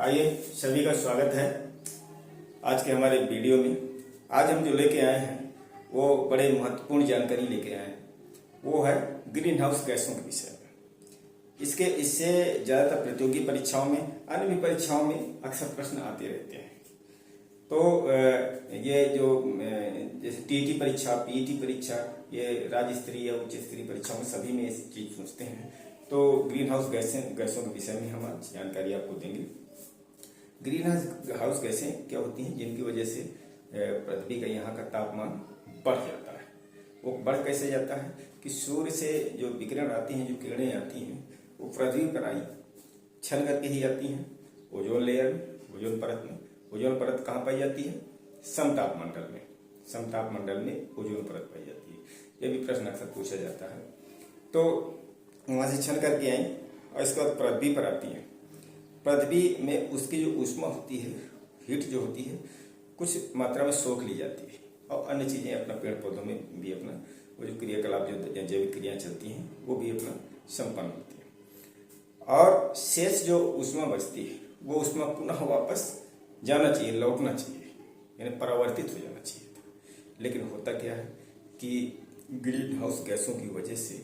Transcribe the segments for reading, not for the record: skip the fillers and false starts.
आइए, सभी का स्वागत है आज के हमारे वीडियो में। आज हम जो लेके आए हैं वो बड़े महत्वपूर्ण जानकारी लेके आए हैं। वो है ग्रीन हाउस गैसों के विषय में। इससे ज़्यादातर प्रतियोगी परीक्षाओं में, अन्य भी परीक्षाओं में अक्सर प्रश्न आते रहते हैं। तो ये जो जैसे टीईटी परीक्षा, पीईटी परीक्षा, ये राज्य स्तरीय या उच्च स्तरीय परीक्षाओं में सभी में इस चीज पूछते हैं। तो ग्रीन हाउस गैसों के विषय में हम आज जानकारी आपको देंगे। ग्रीन हाउस गैसें क्या होती हैं जिनकी वजह से पृथ्वी का यहाँ का तापमान बढ़ जाता है। वो बढ़ कैसे जाता है कि सूर्य से जो विकिरण आती हैं, जो किरणें आती हैं, वो पृथ्वी पर आई छल करके ही आती हैं ओजोन लेयर में, ओजोन परत में। ओजोन परत कहाँ पाई जाती है? समताप मंडल में। समताप मंडल में ओजोन परत पाई जाती है। ये भी प्रश्न अक्सर पूछा जाता है। तो वहां से छल करके आई और इसके बाद पृथ्वी पर आती है। पृथ्वी में उसकी जो ऊष्मा होती है, हीट जो होती है, कुछ मात्रा में सोख ली जाती है और अन्य चीजें अपना पेड़ पौधों में भी अपना वो जो क्रियाकलाप, जो जैविक क्रियाएं चलती हैं, वो भी अपना संपन्न होती है। और शेष जो ऊष्मा बचती है वो ऊष्मा पुनः वापस जाना चाहिए, लौटना चाहिए, यानी परावर्तित हो जाना चाहिए। लेकिन होता क्या है कि ग्रीन हाउस गैसों की वजह से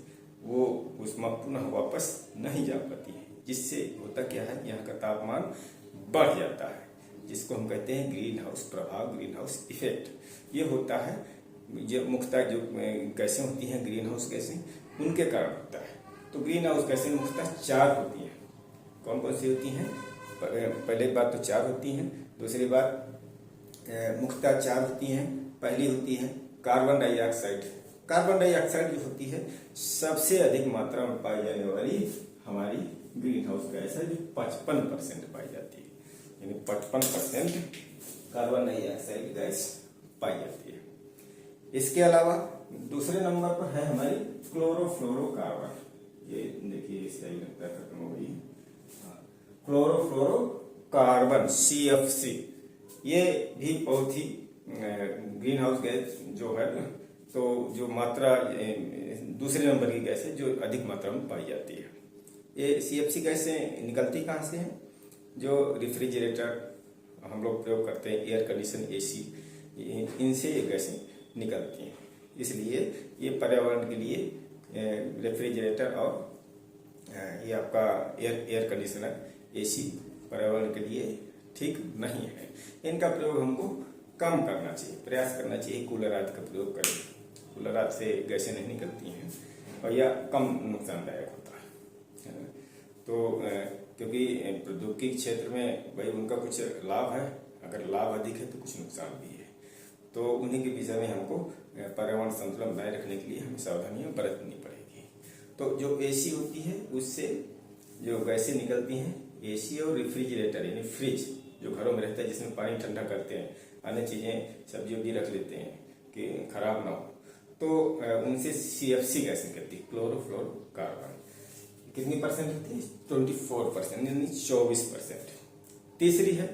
वो ऊष्मा पुनः वापस नहीं जा पाती है, जिससे होता क्या है, यहाँ का तापमान बढ़ जाता है, जिसको हम कहते हैं ग्रीन हाउस प्रभाव, ग्रीन हाउस इफेक्ट। ये होता है जो मुख्यतः जो गैसें होती हैं, ग्रीन हाउस गैसें, उनके कारण होता है। तो ग्रीन हाउस गैसें मुख्यतः चार होती हैं। कौन कौन सी होती हैं? पहले बात तो चार होती हैं। दूसरी बात मुख्यतः चार होती हैं। पहली होती है कार्बन डाइऑक्साइड। कार्बन डाइऑक्साइड जो होती है सबसे अधिक मात्रा में पाई जाने वाली हमारी ग्रीन हाउस गैस है, जो 55% पाई जाती है, यानी 55% कार्बन डाइऑक्साइड गैस पाई जाती है। इसके अलावा दूसरे नंबर पर है हमारी क्लोरोफ्लोरोकार्बन। ये देखिए इस टाइप लगता है, खत्म हो गई। क्लोरोफ्लोरोकार्बन CFC, ये भी बहुत ही ग्रीन हाउस गैस जो है ना, तो जो मात्रा दूसरे नंबर की गैस है जो अधिक मात्रा में पाई जाती है। ये CFC गैसें निकलती कहाँ से हैं? जो रेफ्रिजरेटर हम लोग प्रयोग करते हैं, एयर कंडीशन AC, इनसे ये गैसें निकलती हैं। इसलिए ये पर्यावरण के लिए रेफ्रिजरेटर और ये आपका एयर कंडीशनर AC पर्यावरण के लिए ठीक नहीं है। इनका प्रयोग हमको कम करना चाहिए, प्रयास करना चाहिए कूलर आदि का प्रयोग करें। कूलर आदि से गैसें नहीं निकलती हैं और यह कम नुकसानदायक होता है। तो क्योंकि प्रौद्योगिकी क्षेत्र में भाई उनका कुछ लाभ है, अगर लाभ अधिक है तो कुछ नुकसान भी है। तो उन्हीं के विषय में हमको पर्यावरण संतुलन बनाए रखने के लिए हमें सावधानियां बरतनी पड़ेगी। तो जो AC होती है उससे जो गैसें निकलती हैं, AC और रेफ्रिजरेटर यानी फ्रिज जो घरों में रहता है, जिसमें पानी ठंडा करते हैं, अन्य चीजें सब्जियों भी रख लेते हैं कि खराब ना हो, तो उनसे CFC गैस निकलती है, क्लोरोफ्लोरोकार्बन। कितनी परसेंट होती है? 24%, यानी 24%। तीसरी है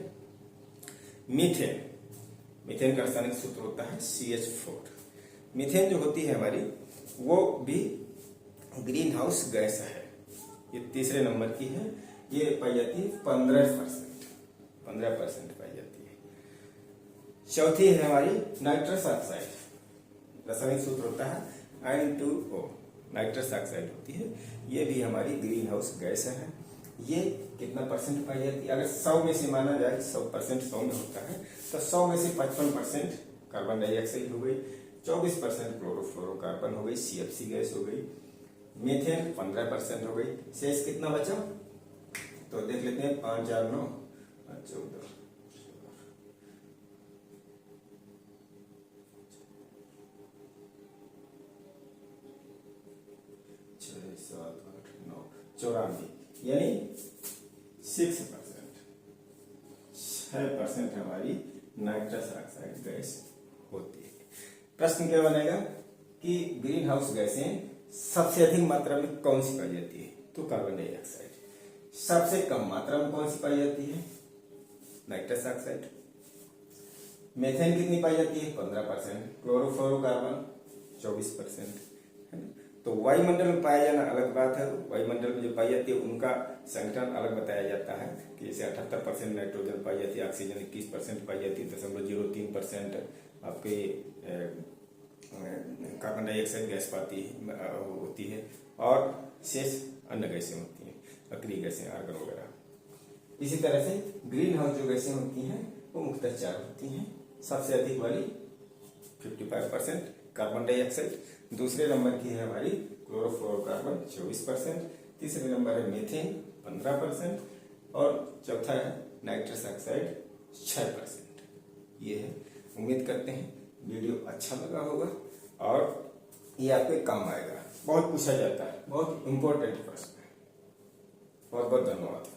मीथेन। मीथेन का रासायनिक सूत्र होता है CH4। मीथेन जो होती है हमारी, वो भी ग्रीन हाउस गैस है। ये तीसरे नंबर की है। ये पाई जाती है 15% पाई जाती है। चौथी है हमारी नाइट्रस ऑक्साइड। रासायनिक सूत्र होता है N2O। नाइट्रस ऑक्साइड होती है, ये भी हमारी ग्रीन हाउस गैस है। ये कितना परसेंट पाई जाती है? अगर 100 में से माना जाए, 100% 100 में होता है, तो 100 में से 55% कार्बन डाइऑक्साइड हो गई, 24% क्लोरोफ्लोरोकार्बन हो गई, CFC गैस हो गई, मीथेन 15% हो गई। शेष कितना बचा? तो देख लेते हैं, 5, 4, 9, 14, 6, 7, 8, 9, 94, यानी 6%। 6% हमारी नाइट्रस ऑक्साइड गैस होती है। प्रश्न क्या बनेगा कि ग्रीन हाउस गैसें सबसे अधिक मात्रा में कौन सी पाई जाती है? तो कार्बन डाइऑक्साइड। सबसे कम मात्रा में कौन सी पाई जाती है? Nitrous oxide. मीथेन कितनी पाई जाती है? 15%। क्लोरोफ्लोरोकार्बन 24%। तो वायुमंडल में पाया जाना अलग बात है। वायुमंडल में जो पाई जाती है उनका संगठन अलग बताया जाता है कि जैसे 78% नाइट्रोजन पाई जाती है, ऑक्सीजन 21% पाई जाती है, 0.03% आपके कार्बन डाइऑक्साइड गैस पाती है होती है, और शेष अन्य गैसें होती हैं, अक्रिय गैसें, आर्गन वगैरह। इसी तरह से ग्रीन हाउस जो गैसें होती हैं वो मुख्यतः 4 होती हैं। सबसे अधिक वाली 55% कार्बन डाइऑक्साइड, दूसरे नंबर की है हमारी क्लोरोफ्लोरोकार्बन 24%, तीसरे नंबर है मीथेन 15%, और चौथा है नाइट्रस ऑक्साइड 6%। ये है। उम्मीद करते हैं वीडियो अच्छा लगा होगा और ये आपके काम आएगा। बहुत पूछा जाता है, बहुत इंपॉर्टेंट प्रश्न है। बहुत बहुत धन्यवाद।